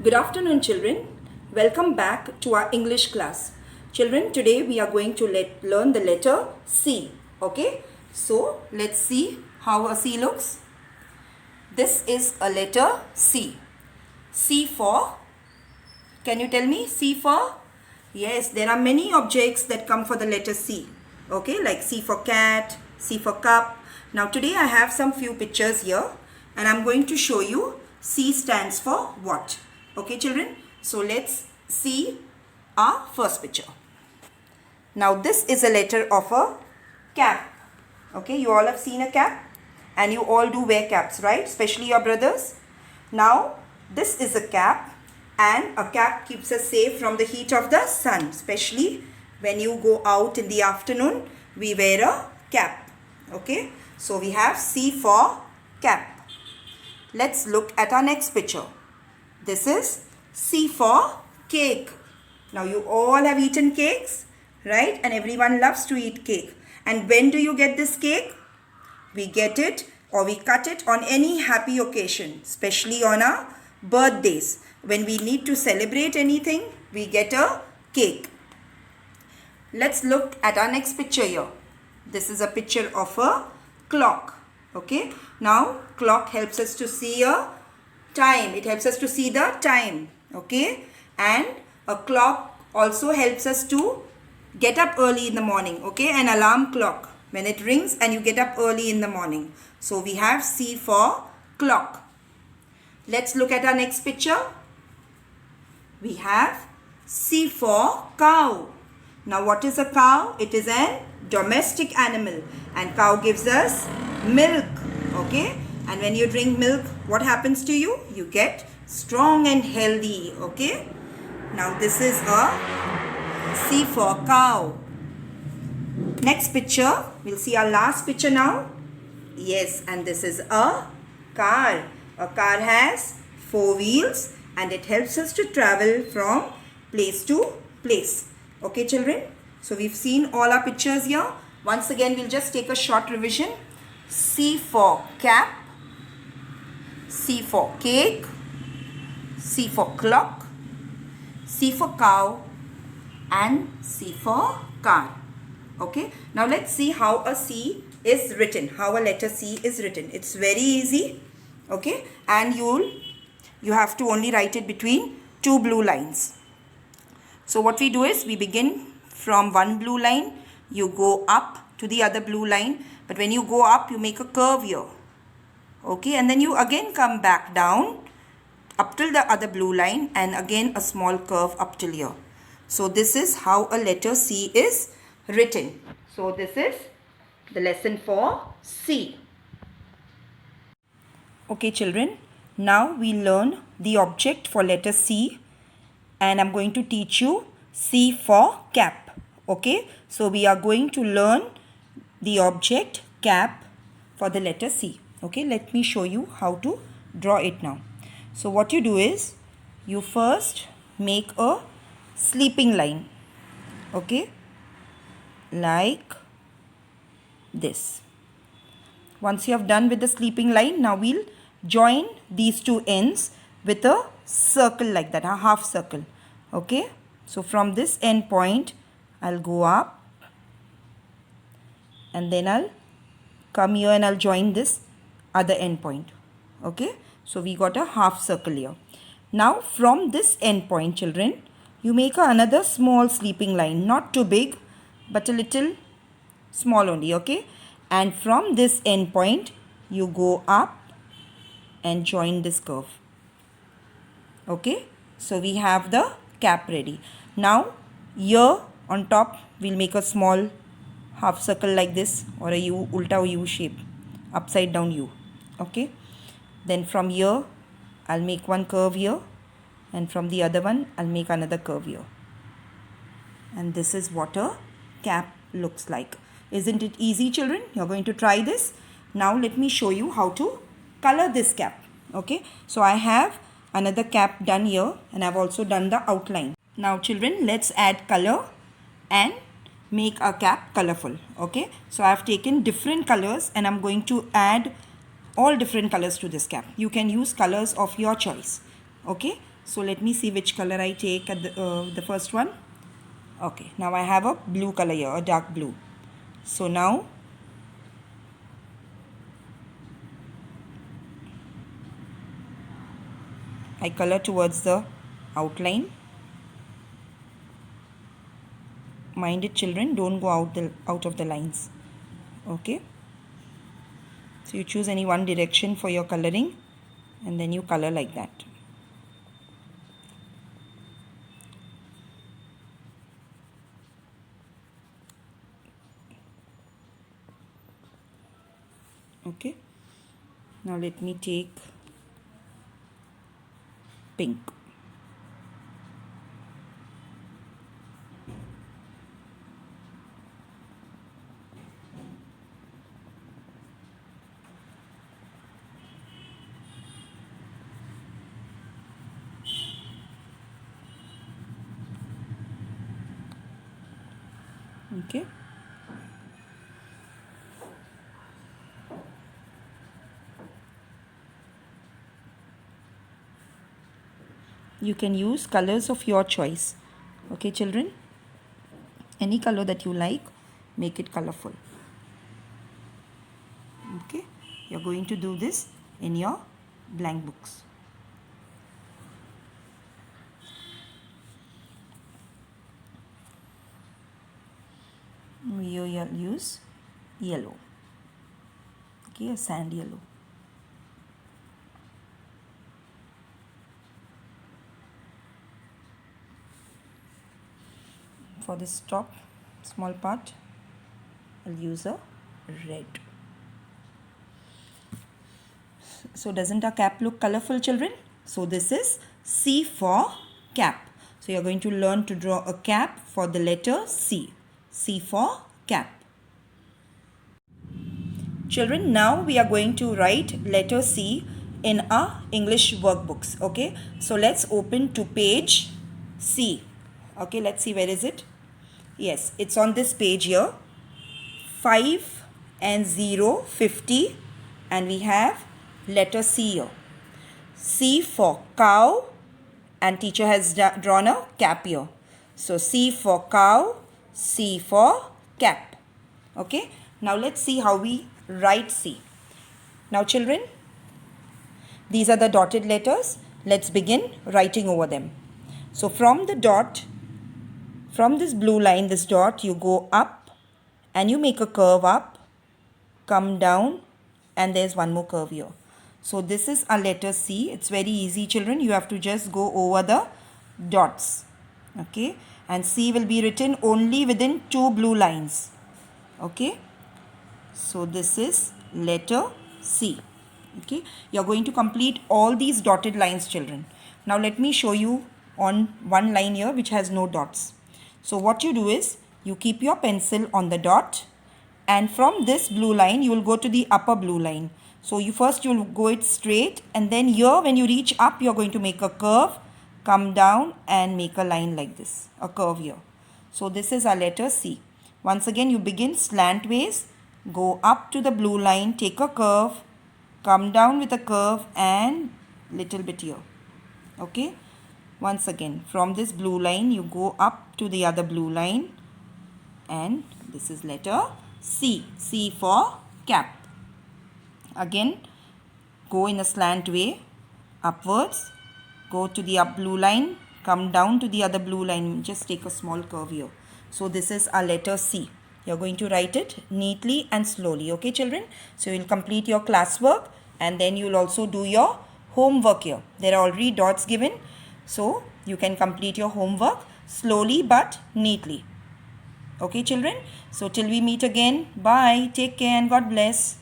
Good afternoon, children. Welcome back to our English class. Children, today we are going to learn the letter C. Okay? So, let's see how a C looks. This is a letter C. C for, can you tell me C for? Yes, there are many objects that come for the letter C. Okay, like C for cat, C for cup. Now today I have some few pictures here and I'm going to show you C stands for what. Okay children, so let's see our first picture. Now this is a letter of a cap. Okay, you all have seen a cap and you all do wear caps, right? Especially your brothers. Now this is a cap and a cap keeps us safe from the heat of the sun. Especially when you go out in the afternoon, we wear a cap. Okay, so we have C for cap. Let's look at our next picture. This is C for cake. Now you all have eaten cakes, right? And everyone loves to eat cake. And when do you get this cake? We get it or we cut it on any happy occasion, especially on our birthdays. When we need to celebrate anything, we get a cake. Let's look at our next picture here. This is a picture of a clock. Okay. Now clock helps us to see a time. It helps us to see the time. Okay. And a clock also helps us to get up early in the morning. Okay. An alarm clock. When it rings and you get up early in the morning. So we have C for clock. Let's look at our next picture. We have C for cow. Now what is a cow? It is a domestic animal and cow gives us milk. Okay, and when you drink milk, what happens to you? You get strong and healthy. Okay, now this is a C for cow. Next picture, we'll see our last picture now. Yes, and this is a car. A car has 4 wheels and it helps us to travel from place to place. Okay children, so we've seen all our pictures here. Once again, we'll just take a short revision. C for cap, C for cake, C for clock, C for cow and C for car. Okay, now let's see how a C is written, how a letter C is written. It's very easy. Okay, and you have to only write it between 2 blue lines. So what we do is we begin from one blue line, you go up to the other blue line, but when you go up you make a curve here. Okay, and then you again come back down up till the other blue line and again a small curve up till here. So this is how a letter C is written. So this is the lesson for C. Okay children, now we learn the object for letter C and I'm going to teach you C for cap. Okay, so we are going to learn the object cap for the letter C. Okay, let me show you how to draw it now. So what you do is you first make a sleeping line. Okay, like this. Once you have done with the sleeping line, now we'll join these 2 ends with a circle like that, a half circle. Okay, so from this end point I'll go up and then I'll come here and I'll join this other end point. Okay, so we got a half circle here. Now from this end point children, you make another small sleeping line, not too big but a little small only. Okay, and from this end point you go up and join this curve. Okay, so we have the cap ready. Now here on top we'll make a small half circle like this or a U, ulta U shape, upside down U. Okay, then from here I'll make one curve here and from the other one I'll make another curve here. And this is what a cap looks like. Isn't it easy children? You're going to try this. Now let me show you how to color this cap. Okay, so I have another cap done here and I've also done the outline. Now children, let's add color and make a cap colorful. Okay, so I've taken different colors and I'm going to add all different colors to this cap. You can use colors of your choice. Okay, So let me see which color I take at the first one. Okay, now I have a blue color here, a dark blue. So now I color towards the outline. Mind it, children, don't go out of the lines. Okay, so you choose any one direction for your coloring and then you color like that. Okay, now let me take pink. Okay, you can use colors of your choice. Okay, children, any color that you like, make it colorful. Okay, you're going to do this in your blank books. You will use yellow. Okay, a sand yellow. For this top small part, I'll use a red. So doesn't our cap look colorful, children? So this is C for cap. So you're going to learn to draw a cap for the letter C. C for cap. Children, now we are going to write letter C in our English workbooks. Okay, so let's open to page C. Okay, let's see, where is it? Yes, it's on this page here. 5 and 0, 50, and we have letter C here. C for cow, and teacher has drawn a cap here. So C for cow, C for cap. Okay, now let's see how we write C. Now children, these are the dotted letters. Let's begin writing over them. So from the dot, from this blue line, this dot, you go up and you make a curve up, come down, and there's one more curve here. So this is our letter C. It's very easy, children. You have to just go over the dots. Okay, and C will be written only within two blue lines. Okay, so this is letter C. Okay, you're going to complete all these dotted lines, children. Now let me show you on one line here which has no dots. So what you do is you keep your pencil on the dot, and from this blue line you will go to the upper blue line. So you will go it straight, and then here when you reach up, you're going to make a curve, come down and make a line like this, a curve here. So this is our letter C. Once again, you begin slantways, go up to the blue line, take a curve, come down with a curve and little bit here. Okay, once again, from this blue line you go up to the other blue line, and this is letter C. C for cap. Again, go in a slant way upwards, go to the up blue line, come down to the other blue line, just take a small curve here. So this is our letter C. You're going to write it neatly and slowly. Okay, children? So you'll complete your classwork, and then you'll also do your homework here. There are already dots given, so you can complete your homework slowly but neatly. Okay, children? So till we meet again, bye, take care and God bless.